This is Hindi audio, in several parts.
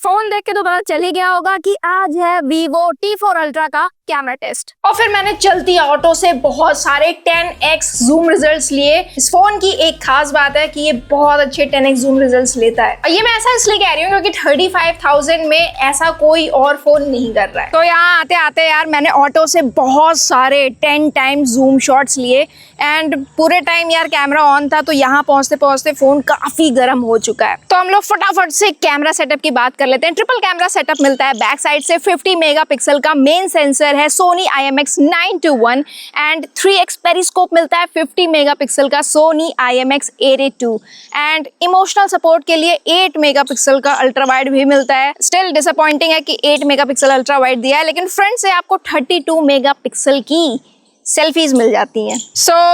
फोन देख के तो पता चल ही गया होगा कि आज है Vivo T4 Ultra का कैमरा टेस्ट। और फिर मैंने चलती ऑटो से बहुत सारे 10x जूम रिजल्ट्स लिए। इस फोन की एक खास बात है कि ये बहुत अच्छे 10x जूम रिजल्ट्स लेता है, और ये मैं ऐसा इसलिए कह रही हूँ क्योंकि 35,000 में ऐसा कोई और फोन नहीं कर रहा है। तो यहाँ आते आते यार मैंने ऑटो से बहुत सारे 10 टाइम्स जूम शॉट्स लिए, एंड पूरे टाइम यार कैमरा ऑन था, तो यहाँ पहुंचते पहुंचते फोन काफी गर्म हो चुका है। तो हम लोग फटाफट से कैमरा सेटअप की बात कर लेते हैं। ट्रिपल कैमरा सेटअप मिलता है। बैक साइड से 50 मेगापिक्सल का मेन सेंसर है Sony IMX921, and 3x periscope मिलता है 50 मेगापिक्सल का Sony IMX882, and emotional support के लिए 8 मेगापिक्सल का अल्ट्रा वाइड भी मिलता है। स्टिल डिसअपॉइंटिंग है कि 8 मेगापिक्सल अल्ट्रा वाइड दिया है, लेकिन फ्रंट से आपको 32 मेगापिक्सल की सेल्फीज मिल जाती हैं।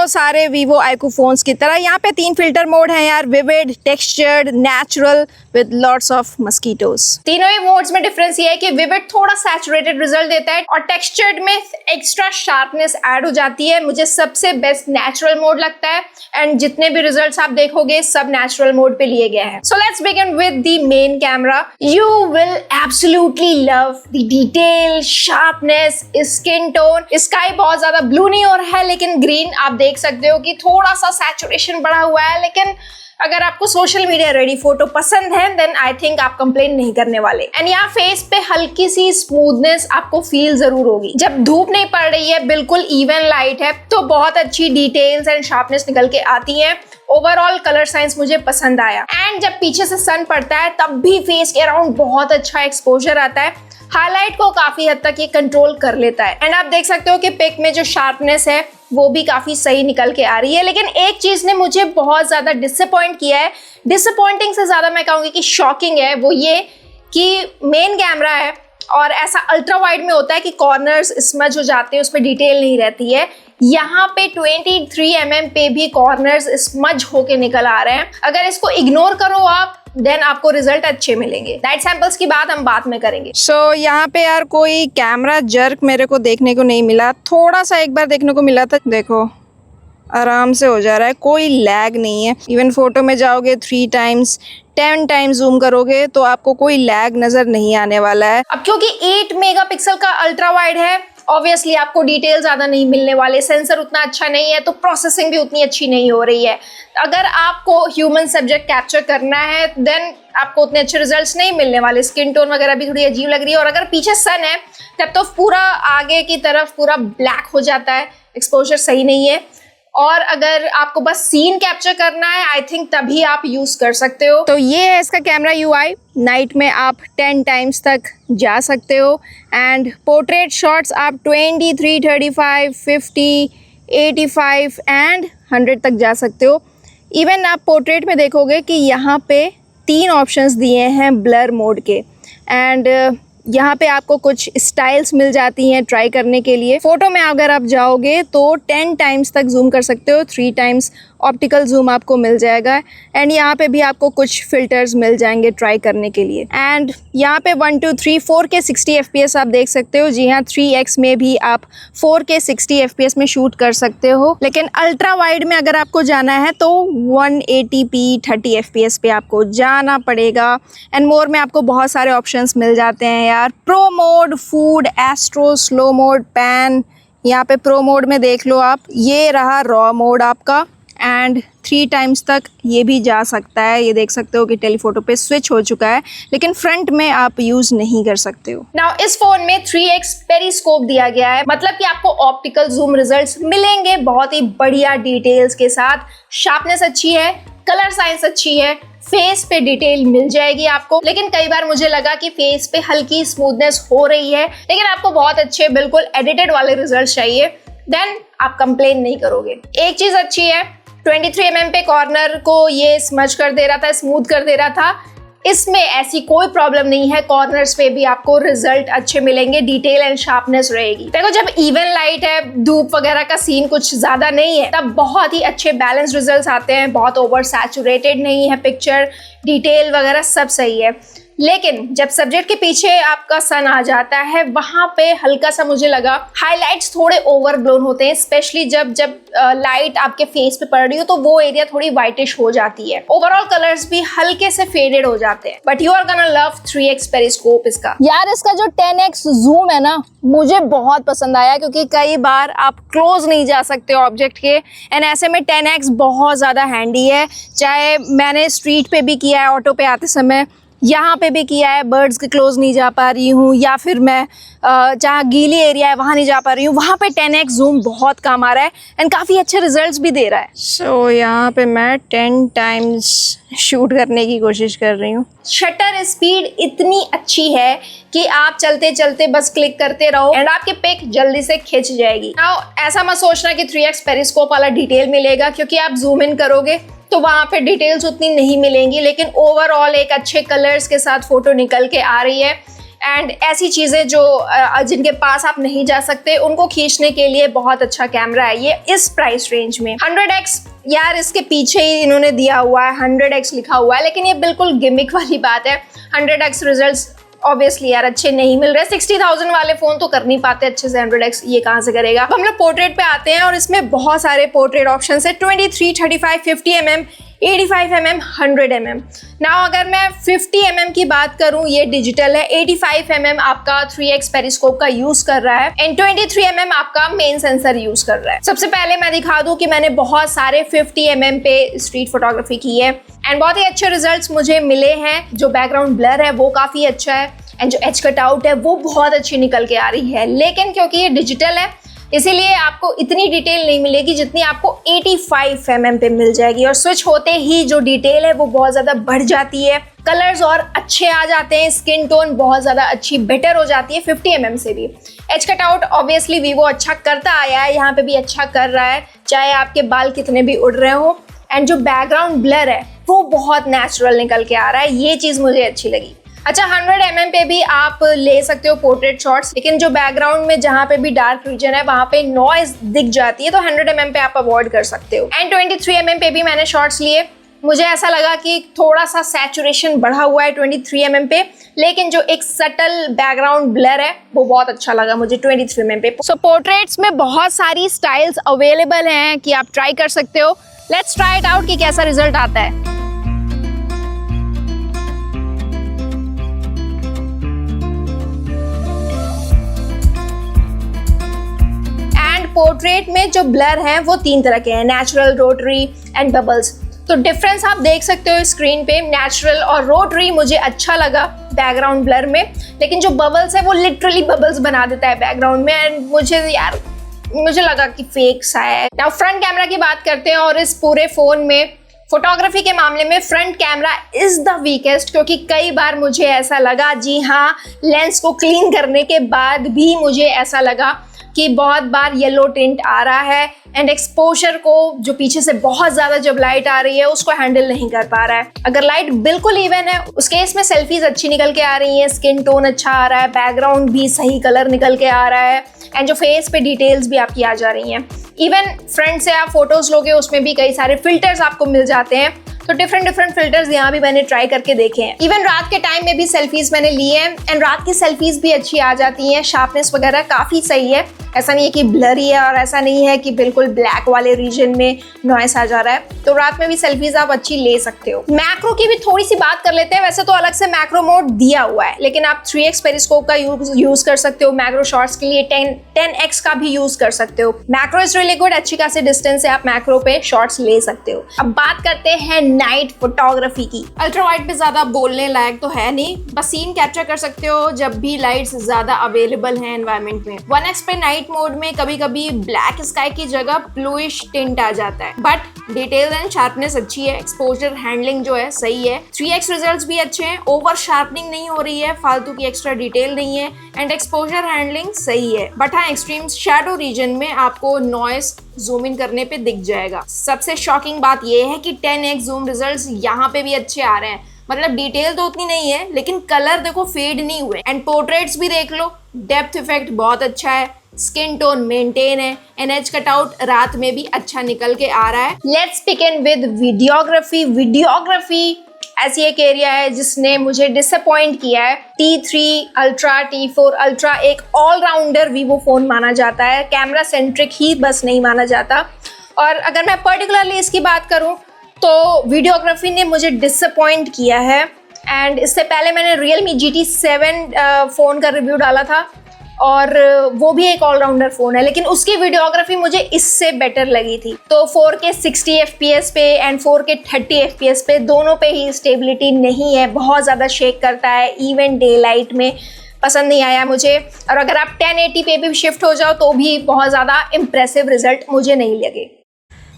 सारे Vivo iQOO फोन्स की तरह यहाँ पे 3 फिल्टर मोड हैं यार, vivid, textured, natural with lots of mosquitoes. तीनों ही मोड्स में डिफरेंस ये है कि विविड थोड़ा सैचुरेटेड रिजल्ट देता है और टेक्सचर्ड में एक्स्ट्रा शार्पनेस ऐड हो जाती है। मुझे सबसे बेस्ट नेचुरल मोड लगता है, एंड जितने भी रिजल्ट्स आप देखोगे सब नेचुरल मोड पे लिए गए हैं। So let's begin with the main camera. You will absolutely love the detail, sharpness, skin tone. Sky बहुत ज्यादा ब्लू नहीं हो रहा है, लेकिन ग्रीन आप देख सकते हो कि थोड़ा सा सैचुरेशन बढ़ा हुआ है। लेकिन अगर आपको सोशल मीडिया रेडी फोटो पसंद है देन आई थिंक आप कंप्लेन नहीं करने वाले। एंड यहाँ फेस पे हल्की सी स्मूथनेस आपको फील जरूर होगी। जब धूप नहीं पड़ रही है, बिल्कुल इवन लाइट है, तो बहुत अच्छी डिटेल्स एंड शार्पनेस निकल के आती है। ओवरऑल कलर साइंस मुझे पसंद आया, एंड जब पीछे से सन पड़ता है तब भी फेस के अराउंड बहुत अच्छा एक्सपोजर आता है। हाईलाइट को काफी हद तक ये कंट्रोल कर लेता है, एंड आप देख सकते हो कि पिक में जो शार्पनेस है वो भी काफी सही निकल के आ रही है। लेकिन एक चीज ने मुझे बहुत ज्यादा डिसअपॉइंट किया है, डिसअपॉइंटिंग से ज्यादा मैं कहूंगी कि शॉकिंग है, वो ये कि मेन कैमरा है और ऐसा अल्ट्रा वाइड में होता है कि कॉर्नर्स स्मज हो जाते हैं, उस पर डिटेल नहीं रहती है। यहाँ पे 23 mm पे भी कॉर्नर्स स्मज होके निकल आ रहे हैं। अगर इसको इग्नोर करो आप देन आपको रिजल्ट अच्छे मिलेंगे। लाइट सैंपल्स की बात हम बाद में करेंगे। यहाँ पे यार कोई कैमरा जर्क मेरे को देखने को नहीं मिला। थोड़ा सा एक बार देखने को मिला था, देखो आराम से हो जा रहा है, कोई लैग नहीं है। इवन फोटो में जाओगे 3 टाइम्स 10 टाइम्स जूम करोगे तो आपको कोई लैग नजर नहीं आने वाला है। अब क्योंकि 8 मेगापिक्सल का अल्ट्रा वाइड है, ऑब्वियसली आपको डिटेल ज्यादा नहीं मिलने वाले, सेंसर उतना अच्छा नहीं है, तो प्रोसेसिंग भी उतनी अच्छी नहीं हो रही है। अगर आपको ह्यूमन सब्जेक्ट कैप्चर करना है देन आपको उतने अच्छे रिजल्ट्स नहीं मिलने वाले। स्किन टोन वगैरह भी थोड़ी अजीब लग रही है, और अगर पीछे सन है तब तो पूरा आगे की तरफ पूरा ब्लैक हो जाता है, एक्सपोजर सही नहीं है। और अगर आपको बस सीन कैप्चर करना है आई थिंक तभी आप यूज कर सकते हो। तो ये है इसका कैमरा UI। नाइट में आप 10 टाइम्स तक जा सकते हो, एंड पोर्ट्रेट शॉट्स आप 23, 35, 50, 85 एंड 100 तक जा सकते हो। इवन आप पोर्ट्रेट में देखोगे कि यहाँ पे 3 ऑप्शंस दिए हैं ब्लर मोड के, एंड यहाँ पे आपको कुछ स्टाइल्स मिल जाती हैं ट्राई करने के लिए। फोटो में अगर आप जाओगे तो 10 टाइम्स तक जूम कर सकते हो, 3 टाइम्स ऑप्टिकल जूम आपको मिल जाएगा, एंड यहाँ पे भी आपको कुछ फिल्टर्स मिल जाएंगे ट्राई करने के लिए। एंड यहाँ पे 1, 2, 3, 4K 60 FPS आप देख सकते हो। जी हाँ, 3x में भी आप 4K 60 FPS में शूट कर सकते हो, लेकिन अल्ट्रा वाइड में अगर आपको जाना है तो 180p 30 FPS पे आपको जाना पड़ेगा। एंड मोर में आपको बहुत सारे ऑप्शंस मिल जाते हैं यार, pro mode, food, astro, slow mode, pan. यहाँ पे प्रो मोड में देख लो आप, ये रहा रॉ मोड आपका, एंड 3 टाइम्स तक ये भी जा सकता है। ये देख सकते हो कि टेलीफोटो पे स्विच हो चुका है, लेकिन फ्रंट में आप यूज नहीं कर सकते हो। नाउ इस फोन में 3x पेरिस्कोप दिया गया है, मतलब कि आपको ऑप्टिकल जूम रिजल्ट्स मिलेंगे बहुत ही बढ़िया डिटेल्स के साथ। शार्पनेस अच्छी है, कलर साइंस अच्छी है, फेस पे डिटेल मिल जाएगी आपको। लेकिन कई बार मुझे लगा कि फेस पे हल्की स्मूथनेस हो रही है, लेकिन आपको बहुत अच्छे बिल्कुल एडिटेड वाले रिजल्ट चाहिए देन आप कंप्लेन नहीं करोगे। एक चीज अच्छी है, 23 mm पे कॉर्नर को ये स्मज कर दे रहा था, स्मूथ कर दे रहा था। इसमें ऐसी कोई प्रॉब्लम नहीं है, कॉर्नर्स पे भी आपको रिजल्ट अच्छे मिलेंगे, डिटेल एंड शार्पनेस रहेगी। देखो जब इवन लाइट है, धूप वगैरह का सीन कुछ ज्यादा नहीं है, तब बहुत ही अच्छे बैलेंस रिजल्ट्स आते हैं। बहुत ओवर सैचुरेटेड नहीं है पिक्चर, डिटेल वगैरह सब सही है। लेकिन जब सब्जेक्ट के पीछे आपका सन आ जाता है वहां पे हल्का सा मुझे लगा हाइलाइट्स थोड़े ओवरब्लोन होते हैं, स्पेशली जब लाइट आपके फेस पे पड़ रही हो तो वो एरिया थोड़ी व्हाइटिश हो जाती है। ओवरऑल कलर्स भी हल्के से फेडेड हो जाते हैं। But you are gonna love 3x periscope इसका। यार इसका जो 10x जूम है ना मुझे बहुत पसंद आया, क्योंकि कई बार आप क्लोज नहीं जा सकते ऑब्जेक्ट के, एंड ऐसे में 10x बहुत ज़्यादा हैंडी है। चाहे मैंने स्ट्रीट पे भी किया है, ऑटो पे आते समय, यहाँ पे भी किया है, बर्ड्स के क्लोज नहीं जा पा रही हूँ, या फिर मैं जहाँ गीली एरिया है वहाँ नहीं जा पा रही हूँ, वहाँ पे 10x जूम बहुत काम आ रहा है एंड काफ़ी अच्छे रिजल्ट्स भी दे रहा है। सो यहाँ पे मैं 10 टाइम्स शूट करने की कोशिश कर रही हूँ। शटर स्पीड इतनी अच्छी है कि आप चलते चलते बस क्लिक करते रहो एंड आपकी पिक जल्दी से खिंच जाएगी। नाउ ऐसा मत सोचना कि 3x पेरिस्कोप वाला डिटेल मिलेगा, क्योंकि आप जूम इन करोगे तो वहाँ पे डिटेल्स उतनी नहीं मिलेंगी, लेकिन ओवरऑल एक अच्छे कलर्स के साथ फोटो निकल के आ रही है। एंड ऐसी चीज़ें जो जिनके पास आप नहीं जा सकते उनको खींचने के लिए बहुत अच्छा कैमरा है ये इस प्राइस रेंज में। 100x यार इसके पीछे ही इन्होंने दिया हुआ है, 100x लिखा हुआ है, लेकिन ये बिल्कुल गिमिक वाली बात है। 100x रिजल्ट्स ऑब्वियसली यार अच्छे नहीं मिल रहे। 60,000 वाले फोन तो कर नहीं पाते अच्छे से 100x, ये कहाँ से करेगा। अब हम लोग पोर्ट्रेट पे आते हैं और इसमें बहुत सारे पोर्ट्रेट ऑप्शन है, 23, 35, 50 mm, 85 mm, 100 mm। नाउ अगर मैं 50 mm की बात करूं, ये डिजिटल है, 85 mm आपका 3x पेरिस्कोप का यूज कर रहा है एंड 23 mm आपका मेन सेंसर यूज कर रहा है। सबसे पहले मैं दिखा दूं कि मैंने बहुत सारे 50 mm पे स्ट्रीट फोटोग्राफी की है एंड बहुत ही अच्छे रिजल्ट्स मुझे मिले हैं। जो बैकग्राउंड ब्लर है वो काफी अच्छा है एंड जो एज कट आउट है वो बहुत अच्छी निकल के आ रही है, लेकिन क्योंकि ये डिजिटल है इसीलिए आपको इतनी डिटेल नहीं मिलेगी जितनी आपको 85 mm पे मिल जाएगी, और स्विच होते ही जो डिटेल है वो बहुत ज़्यादा बढ़ जाती है, कलर्स और अच्छे आ जाते हैं, स्किन टोन बहुत ज़्यादा अच्छी बेटर हो जाती है 50 mm से भी। As cut out obviously Vivo अच्छा करता आया है, यहाँ पे भी अच्छा कर रहा है, चाहे आपके बाल कितने भी उड़ रहे हो। एंड जो बैकग्राउंड ब्लर है वो बहुत नेचुरल निकल के आ रहा है, ये चीज़ मुझे अच्छी लगी। अच्छा 100 mm पे भी आप ले सकते हो पोर्ट्रेट शॉट्स, लेकिन जो बैकग्राउंड में जहाँ पे भी डार्क रीजन है वहाँ पे नॉइज दिख जाती है, तो 100 mm पे आप अवॉइड कर सकते हो। एंड 23 mm पे भी मैंने शॉट्स लिए, मुझे ऐसा लगा कि थोड़ा सा सैचुरेशन बढ़ा हुआ है 23 mm पे, लेकिन जो एक सटल बैकग्राउंड ब्लर है वो बहुत अच्छा लगा मुझे 23 mm पे। सो पोर्ट्रेट्स में बहुत सारी स्टाइल्स अवेलेबल हैं कि आप ट्राई कर सकते हो। लेट्स ट्राई इट आउट कि कैसा रिजल्ट आता है। पोर्ट्रेट में जो ब्लर हैं वो 3 तरह के हैं, नेचुरल, रोटरी एंड बबल्स। तो डिफरेंस आप देख सकते हो स्क्रीन पे। नेचुरल और रोटरी मुझे अच्छा लगा बैकग्राउंड ब्लर में, लेकिन जो बबल्स है वो लिटरली बबल्स बना देता है बैकग्राउंड में एंड मुझे लगा कि फेक सा है। नाउ फ्रंट कैमरा की बात करते हैं, और इस पूरे फोन में फोटोग्राफी के मामले में front camera is the weakest, क्योंकि कई बार मुझे ऐसा लगा, जी हाँ, लेंस को क्लीन करने के बाद भी मुझे ऐसा लगा कि बहुत बार येलो टिंट आ रहा है एंड एक्सपोजर को जो पीछे से बहुत ज़्यादा जब लाइट आ रही है उसको हैंडल नहीं कर पा रहा है। अगर लाइट बिल्कुल इवन है उस केस में सेल्फीज अच्छी निकल के आ रही हैं, स्किन टोन अच्छा आ रहा है, बैकग्राउंड भी सही कलर निकल के आ रहा है एंड जो फेस पे डिटेल्स भी आपकी आ जा रही हैं। इवन फ्रंट से आप फोटोज लोगे उसमें भी कई सारे फिल्टर्स आपको मिल जाते हैं, तो डिफरेंट फिल्टर्स यहाँ भी मैंने ट्राई करके देखे हैं। इवन रात के टाइम में भी सेल्फीज मैंने लिए हैं एंड रात की सेल्फीज भी अच्छी आ जाती हैं, शार्पनेस वगैरह काफ़ी सही है। ऐसा नहीं है कि ब्लरी है और ऐसा नहीं है कि बिल्कुल ब्लैक वाले रीजन में नॉइस आ जा रहा है, तो रात में भी सेल्फीज आप अच्छी ले सकते हो। मैक्रो की भी थोड़ी सी बात कर लेते हैं। वैसे तो अलग से मैक्रो मोड दिया हुआ है, लेकिन आप 3x पेरिस्कोप का यूज कर सकते हो, मैक्रो शॉट्स के लिए 10x का भी यूज कर सकते हो। मैक्रो इज रियली गुड, अच्छी खासी डिस्टेंस से आप मैक्रो पे शॉट्स ले सकते हो। अब बात करते हैं नाइट फोटोग्राफी की। अल्ट्रा वाइड पे ज्यादा बोलने लायक तो है नहीं, बस सीन कैप्चर कर सकते हो जब भी लाइट्स ज्यादा अवेलेबल हैं एनवायरनमेंट में। 1x पे नाइट मोड में कभी कभी ब्लैक स्काई की जगह ब्लूइश टिंट आ जाता है, बट डिटेल एंड शार्पनेस अच्छी है, एक्सपोजर हैंडलिंग जो है सही है, 3x रिजल्ट्स भी अच्छे हैं, ओवर शार्पनिंग नहीं हो रही है, फालतू की एक्स्ट्रा डिटेल नहीं है एंड एक्सपोजर हैंडलिंग सही है। बट हाँ, एक्सट्रीम शैडो रीजन में आपको नॉइस जूम इन करने पे दिख जाएगा। सबसे शॉकिंग बात यह है कि 10x जूम रिजल्ट्स यहाँ पे भी अच्छे आ रहे हैं, मतलब डिटेल तो उतनी नहीं है लेकिन कलर देखो फेड नहीं हुए एंड पोर्ट्रेट्स भी देख लो, डेप्थ इफेक्ट बहुत अच्छा है, स्किन टोन मेंटेन है एंड एज कटआउट रात में भी अच्छा निकल के आ रहा है। Let's begin with videography. ऐसी एक एरिया है जिसने मुझे डिसअपॉइंट किया है। T3 अल्ट्रा, T4 अल्ट्रा एक ऑलराउंडर वीवो फ़ोन माना जाता है, कैमरा सेंट्रिक ही बस नहीं माना जाता। और अगर मैं पर्टिकुलरली इसकी बात करूं तो वीडियोग्राफी ने मुझे डिसअपॉइंट किया है। एंड इससे पहले मैंने Realme GT7 फ़ोन का रिव्यू डाला था और वो भी एक ऑलराउंडर फ़ोन है, लेकिन उसकी वीडियोग्राफी मुझे इससे बेटर लगी थी। तो 4K 60 FPS पे एंड 4K 30 FPS पे दोनों पे ही स्टेबिलिटी नहीं है, बहुत ज़्यादा शेक करता है, इवन डे लाइट में पसंद नहीं आया मुझे। और अगर आप 1080 पे भी शिफ्ट हो जाओ तो भी बहुत ज़्यादा इम्प्रेसिव रिजल्ट मुझे नहीं लगे।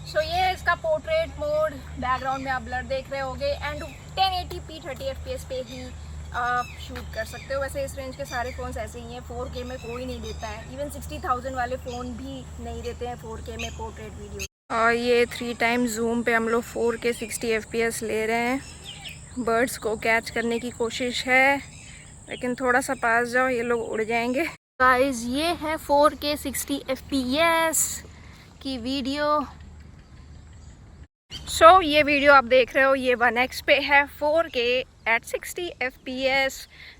सो ये है इसका पोर्ट्रेट मोड, बैकग्राउंड में आप ब्लर देख रहे होगे एंड 1080p 30 FPS पे ही आप शूट कर सकते हो। वैसे इस रेंज के सारे फ़ोन्स ऐसे ही हैं, 4K में कोई नहीं देता है, इवन 60,000 वाले फ़ोन भी नहीं देते हैं 4K में पोर्ट्रेट वीडियो। और ये 3 टाइम जूम पे हम लोग 4K 60 FPS ले रहे हैं। बर्ड्स को कैच करने की कोशिश है, लेकिन थोड़ा सा पास जाओ ये लोग उड़ जाएंगे। गाइस ये है 4K 60 FPS की वीडियो। ये वीडियो आप देख रहे हो ये 1x पे है, 4K at 60 FPS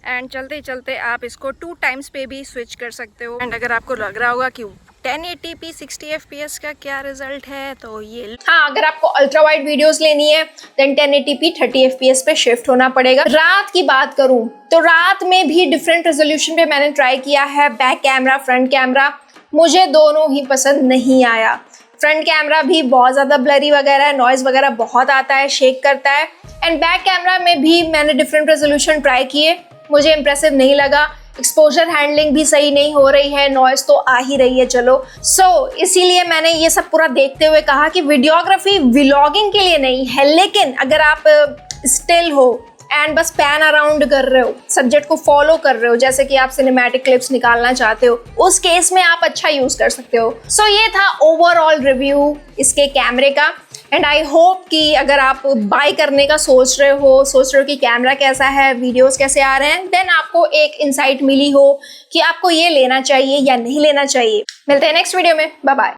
एंड चलते चलते आप इसको 2 टाइम्स पे भी स्विच कर सकते हो। एंड अगर आपको लग रहा होगा कि 1080p 60 FPS का क्या रिजल्ट है तो ये हाँ, अगर आपको अल्ट्रा वाइड वीडियोस लेनी है देन 1080p 30 FPS पे शिफ्ट होना पड़ेगा। रात की बात करूं तो रात में भी डिफरेंट रेजोल्यूशन पे मैंने ट्राई किया है, बैक कैमरा, फ्रंट कैमरा, मुझे दोनों ही पसंद नहीं आया। फ्रंट कैमरा भी बहुत ज़्यादा ब्लरी वगैरह है, नॉइज़ वगैरह बहुत आता है, शेक करता है। एंड बैक कैमरा में भी मैंने डिफरेंट रेजोल्यूशन ट्राई किए, मुझे इम्प्रेसिव नहीं लगा। एक्सपोजर हैंडलिंग भी सही नहीं हो रही है, नॉइज़ तो आ ही रही है चलो। इसीलिए मैंने ये सब पूरा देखते हुए कहा कि वीडियोग्राफी व्लॉगिंग के लिए नहीं है, लेकिन अगर आप स्टिल हो एंड बस पैन अराउंड कर रहे हो, सब्जेक्ट को फॉलो कर रहे हो, जैसे कि आप सिनेमैटिक क्लिप्स निकालना चाहते हो, उस केस में आप अच्छा यूज़ कर सकते हो। ये था ओवरऑल रिव्यू इसके कैमरे का। एंड आई होप कि अगर आप बाय करने का सोच रहे हो कि कैमरा कैसा है, वीडियोस कैसे आ रहे हैं, देन आपको एक इंसाइट मिली हो कि आपको ये लेना चाहिए या नहीं लेना चाहिए। मिलते हैं नेक्स्ट वीडियो में, बाय बाय।